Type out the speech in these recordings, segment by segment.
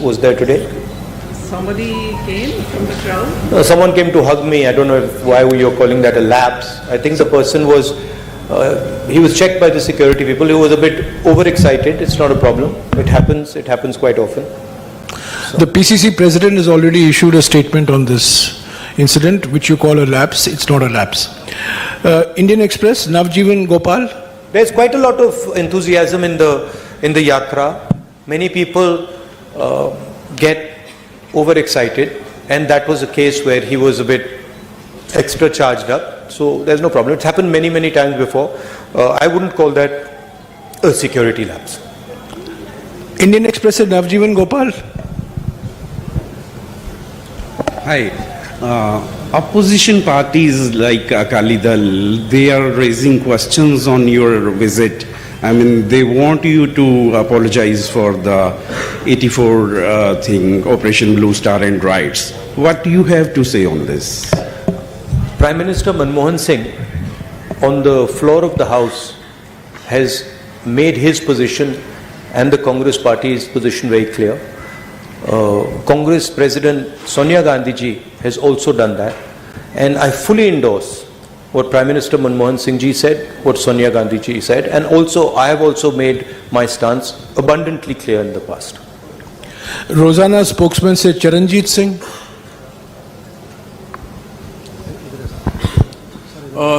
was there today. Somebody came from the crowd? Someone came to hug me. I don't know why you're calling that a lapse. I think the person was, he was checked by the security people. He was a bit overexcited. It's not a problem. It happens quite often. So. The PCC president has already issued a statement on this incident, which you call a lapse. It's not a lapse. Indian Express, Navjeevan Gopal. There's quite a lot of enthusiasm in the yatra. Many people get overexcited, and that was a case where he was a bit extra charged up. So there's no problem. It's happened many times before. I wouldn't call that a security lapse. Indian Express and Navjeevan Gopal. Hi. Opposition parties like Akali Dal, they are raising questions on your visit. I mean, they want you to apologize for the 84 thing, Operation Blue Star and riots. What do you have to say on this? Prime Minister Manmohan Singh, on the floor of the House, has made his position and the Congress Party's position very clear. Congress President Sonia Gandhi ji has also done that, and I fully endorse what Prime Minister Manmohan Singh ji said, what Sonia Gandhi ji said, and also I have also made my stance abundantly clear in the past. Rosanna spokesman said Charanjit Singh.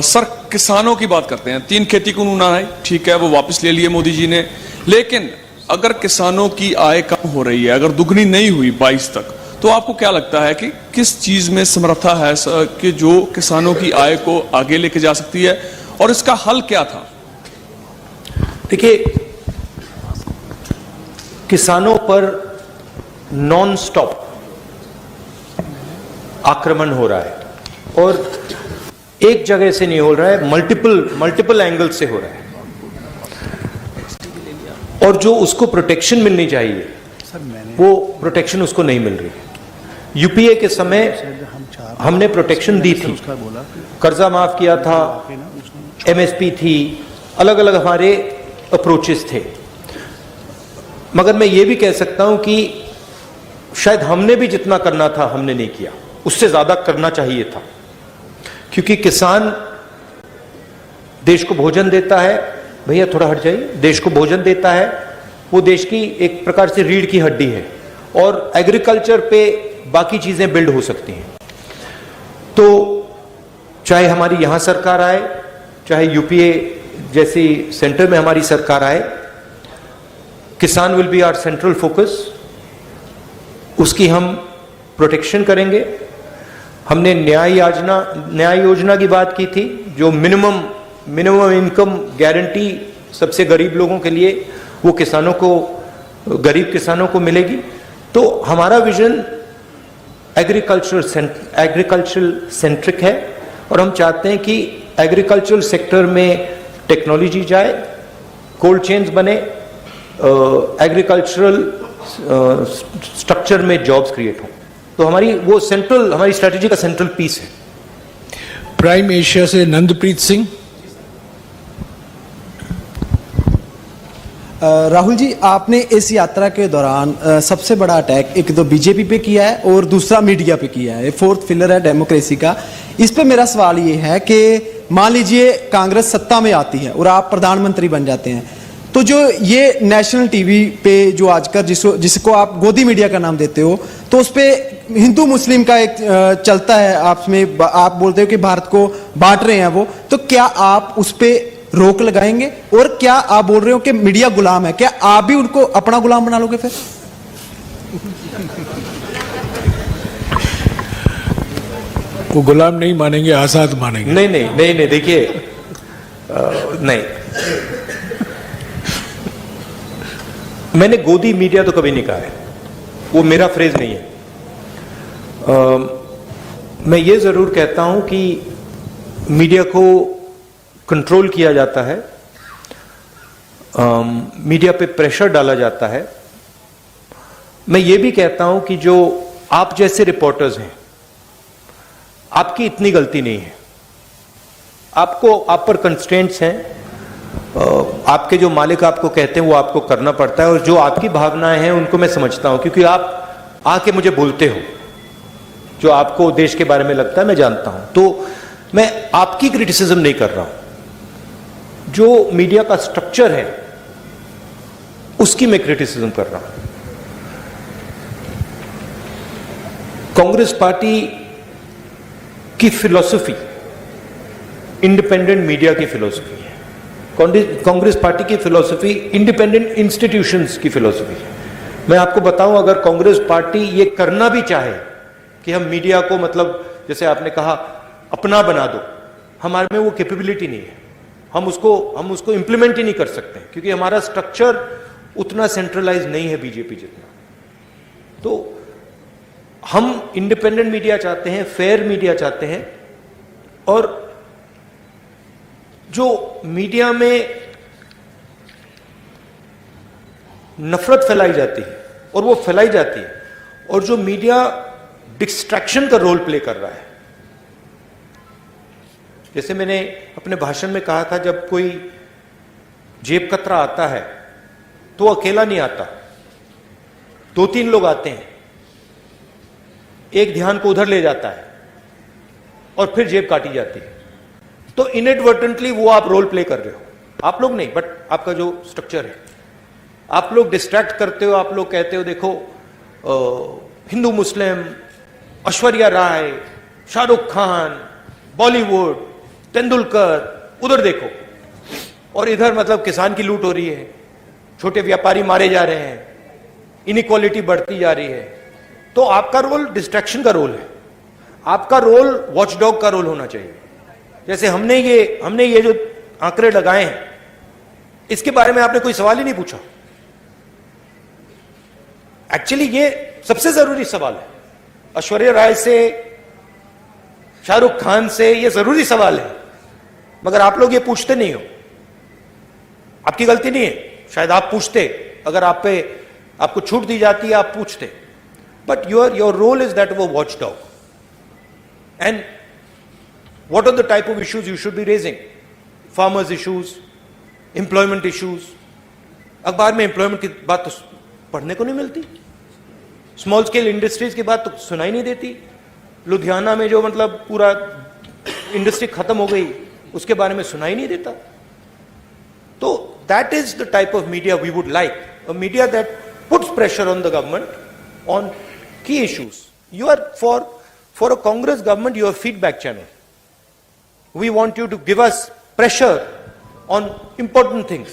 Sir, किसानों की बात करते हैं। 3 खेती कानून आए, ठीक है, वो वापस ले लिए मोदी जी ने, लेकिन अगर किसानों की आय कम हो रही है, अगर दुगनी नहीं हुई 22 तक, तो आपको क्या लगता है कि किस चीज में समर्था है कि जो किसानों की आय को आगे लेके जा सकती है, और इसका हल क्या था? देखिए, किसानों पर नॉन स्टॉप आक्रमण हो रहा है, और एक जगह से नहीं हो रहा है, मल्टीपल एंगल से हो रहा है, और जो उसको प्रोटेक्शन मिलनी चाहिए वो प्रोटेक्शन उसको नहीं मिल रही है। यूपीए के समय हमने प्रोटेक्शन दी थी, कर्जा माफ किया था, एमएसपी थी, अलग अलग हमारे अप्रोचेस थे, मगर मैं ये भी कह सकता हूं कि शायद हमने भी जितना करना था हमने नहीं किया, उससे ज्यादा करना चाहिए था, क्योंकि किसान देश को भोजन देता है, भैया थोड़ा हट जाइए, देश को भोजन देता है, वो देश की एक प्रकार से रीढ़ की हड्डी है, और एग्रीकल्चर पे बाकी चीजें बिल्ड हो सकती हैं। तो चाहे हमारी यहां सरकार आए, चाहे यूपीए जैसी सेंटर में हमारी सरकार आए, किसान will be our central focus, उसकी हम प्रोटेक्शन करेंगे। हमने न्याय योजना की बात की थी, जो मिनिमम इनकम गारंटी सबसे गरीब लोगों के लिए, वो किसानों को, गरीब किसानों को मिलेगी। तो हमारा विजन एग्रीकल्चरल सेंट्रिक है, और हम चाहते हैं कि एग्रीकल्चरल सेक्टर में टेक्नोलॉजी जाए, कोल्ड चेन्स बने, एग्रीकल्चरल स्ट्रक्चर में जॉब्स क्रिएट हो। तो हमारी स्ट्रेटेजी का सेंट्रल पीस है। प्राइम एशिया से नंदप्रीत सिंह। राहुल जी, आपने इस यात्रा के दौरान सबसे बड़ा अटैक एक तो बीजेपी पे किया है और दूसरा मीडिया पे किया है, फोर्थ पिलर है डेमोक्रेसी का। इस पे मेरा सवाल ये है कि मान लीजिए कांग्रेस सत्ता में आती है और आप प्रधानमंत्री बन जाते हैं, तो जो ये नेशनल टीवी पे जो आजकल जिसको आप गोदी मीडिया का नाम देते हो, तो उस पे हिंदू मुस्लिम का एक चलता है, आप बोलते हो कि भारत को बांट रहे हैं वो, तो क्या आप उस पे रोक लगाएंगे? और क्या आप बोल रहे हो कि मीडिया गुलाम है, क्या आप भी उनको अपना गुलाम बना लोगे फिर? वो गुलाम नहीं मानेंगे, आजाद मानेंगे। नहीं, देखिए, नहीं, मैंने गोदी मीडिया तो कभी नहीं कहा है, वो मेरा फ्रेज नहीं है। मैं ये जरूर कहता हूं कि मीडिया को कंट्रोल किया जाता है, मीडिया पे प्रेशर डाला जाता है। मैं ये भी कहता हूं कि जो आप जैसे रिपोर्टर्स हैं, आपकी इतनी गलती नहीं है, आप पर कंस्ट्रेंट्स हैं, आपके जो मालिक आपको कहते हैं वो आपको करना पड़ता है, और जो आपकी भावनाएं हैं उनको मैं समझता हूं, क्योंकि आप आके मुझे बोलते हो जो आपको देश के बारे में लगता है, मैं जानता हूं। तो मैं आपकी क्रिटिसिज्म नहीं कर रहा हूं, जो मीडिया का स्ट्रक्चर है उसकी मैं क्रिटिसिज्म कर रहा हूं। कांग्रेस पार्टी की फिलॉसफी इंडिपेंडेंट मीडिया की फिलॉसफी है। कांग्रेस पार्टी की फिलॉसफी इंडिपेंडेंट इंस्टीट्यूशंस की फिलॉसफी है। मैं आपको बताऊं, अगर कांग्रेस पार्टी ये करना भी चाहे कि हम मीडिया को, मतलब जैसे आपने कहा, अपना बना दो, हमारे में वो कैपेबिलिटी नहीं है। हम उसको इंप्लीमेंट ही नहीं कर सकते, क्योंकि हमारा स्ट्रक्चर उतना सेंट्रलाइज नहीं है बीजेपी जितना। तो हम इंडिपेंडेंट मीडिया चाहते हैं, फेयर मीडिया चाहते हैं, और जो मीडिया में नफरत फैलाई जाती है और वो फैलाई जाती है, और जो मीडिया डिस्ट्रैक्शन का रोल प्ले कर रहा है, जैसे मैंने अपने भाषण में कहा था, जब कोई जेब कतरा आता है तो वो अकेला नहीं आता, 2-3 लोग आते हैं, एक ध्यान को उधर ले जाता है और फिर जेब काटी जाती है। तो इनएडवर्टेंटली वो आप रोल प्ले कर रहे हो, आप लोग नहीं, बट आपका जो स्ट्रक्चर है, आप लोग डिस्ट्रैक्ट करते हो। आप लोग कहते हो देखो हिंदू मुस्लिम, ऐश्वर्या राय, शाहरुख खान, बॉलीवुड, तेंदुलकर, उधर देखो, और इधर मतलब किसान की लूट हो रही है, छोटे व्यापारी मारे जा रहे हैं, इनइक्वालिटी बढ़ती जा रही है। तो आपका रोल डिस्ट्रैक्शन का रोल है, आपका रोल वॉचडॉग का रोल होना चाहिए। जैसे हमने ये जो आंकड़े लगाए हैं, इसके बारे में आपने कोई सवाल ही नहीं पूछा। एक्चुअली ये सबसे जरूरी सवाल है, ऐश्वर्या राय से, शाहरुख खान से, ये जरूरी सवाल है, मगर आप लोग ये पूछते नहीं हो। आपकी गलती नहीं है, शायद आप पूछते, अगर आपको छूट दी जाती है आप पूछते, but your role is that वो watchdog. And what are the type of issues you should be raising? Farmers issues, employment issues. अखबार में एम्प्लॉयमेंट की बात तो पढ़ने को नहीं मिलती, स्मॉल स्केल इंडस्ट्रीज की बात तो सुनाई नहीं देती। लुधियाना में जो मतलब पूरा इंडस्ट्री खत्म हो गई, उसके बारे में सुनाई नहीं देता। तो that is the type of media we would like, a media that puts pressure on the government on key issues. You are for a Congress government, you are feedback channel. We want you to give us pressure on important things,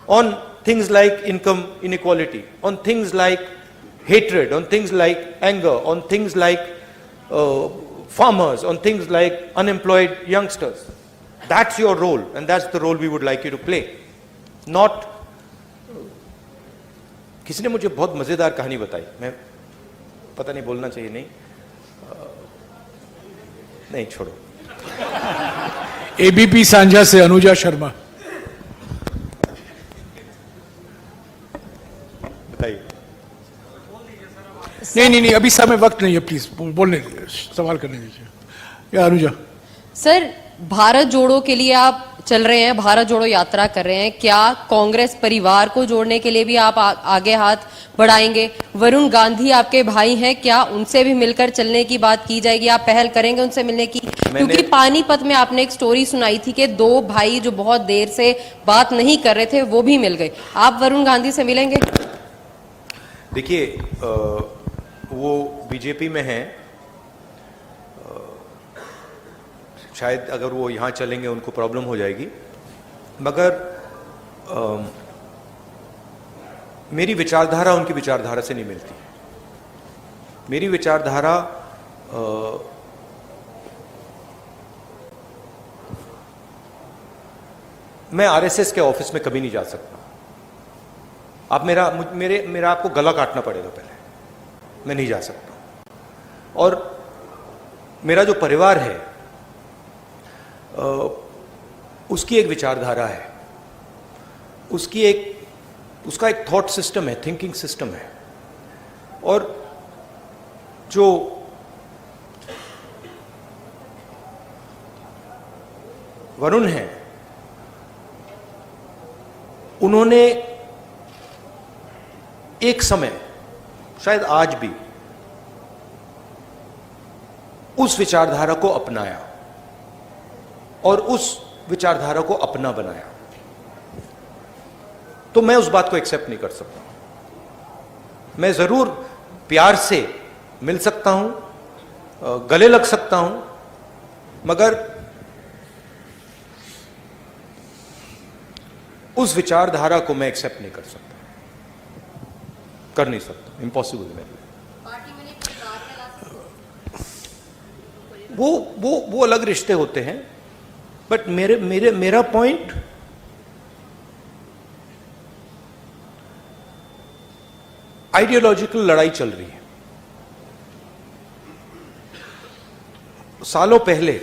on things like income inequality, on things like hatred, on things like anger, on things like farmers, on things like unemployed youngsters. That's your role, and that's the role we would like you to play. Not किसी ने मुझे बहुत मजेदार कहानी बताई, मैं पता नहीं बोलना चाहिए, नहीं छोड़ो। एबीपी सांझा से अनुजा शर्मा। बताइए। नहीं, अभी समय वक्त नहीं है, प्लीज बोलने दीजिए, सवाल करने दीजिए। या अनुजा। सर, भारत जोड़ो के लिए आप चल रहे हैं, भारत जोड़ो यात्रा कर रहे हैं, क्या कांग्रेस परिवार को जोड़ने के लिए भी आप आगे हाथ बढ़ाएंगे? वरुण गांधी आपके भाई हैं, क्या उनसे भी मिलकर चलने की बात की जाएगी? आप पहल करेंगे उनसे मिलने की? क्योंकि पानीपत में आपने एक स्टोरी सुनाई थी कि 2 भाई जो बहुत देर से बात नहीं कर रहे थे वो भी मिल गए। आप वरुण गांधी से मिलेंगे? देखिए, वो बीजेपी में हैं, शायद अगर वो यहाँ चलेंगे उनको प्रॉब्लम हो जाएगी, मगर मेरी विचारधारा उनकी विचारधारा से नहीं मिलती। मेरी विचारधारा मैं आरएसएस के ऑफिस में कभी नहीं जा सकता। आप मेरा आपको गला काटना पड़ेगा पहले, मैं नहीं जा सकता। और मेरा जो परिवार है उसकी एक विचारधारा है, उसका एक थॉट सिस्टम है, थिंकिंग सिस्टम है। और जो वरुण है उन्होंने एक समय, शायद आज भी, उस विचारधारा को अपनाया और उस विचारधारा को अपना बनाया, तो मैं उस बात को एक्सेप्ट नहीं कर सकता। मैं जरूर प्यार से मिल सकता हूं, गले लग सकता हूं, मगर उस विचारधारा को मैं एक्सेप्ट नहीं कर सकता, कर नहीं सकता, इम्पॉसिबल है मेरे लिए। वो अलग रिश्ते होते हैं, बट मेरा पॉइंट आइडियोलॉजिकल लड़ाई चल रही है। सालों पहले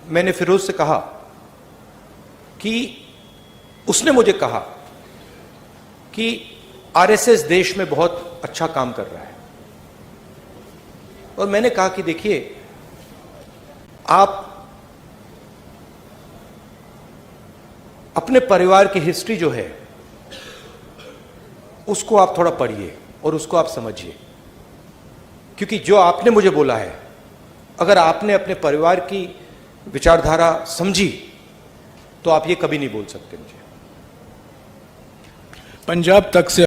मैंने फिरोज से कहा कि उसने मुझे कहा कि आरएसएस देश में बहुत अच्छा काम कर रहा है, और मैंने कहा कि देखिए, आप अपने परिवार की हिस्ट्री जो है उसको आप थोड़ा पढ़िए और उसको आप समझिए, क्योंकि जो आपने मुझे बोला है, अगर आपने अपने परिवार की विचारधारा समझी तो आप ये कभी नहीं बोल सकते मुझे। पंजाब तक से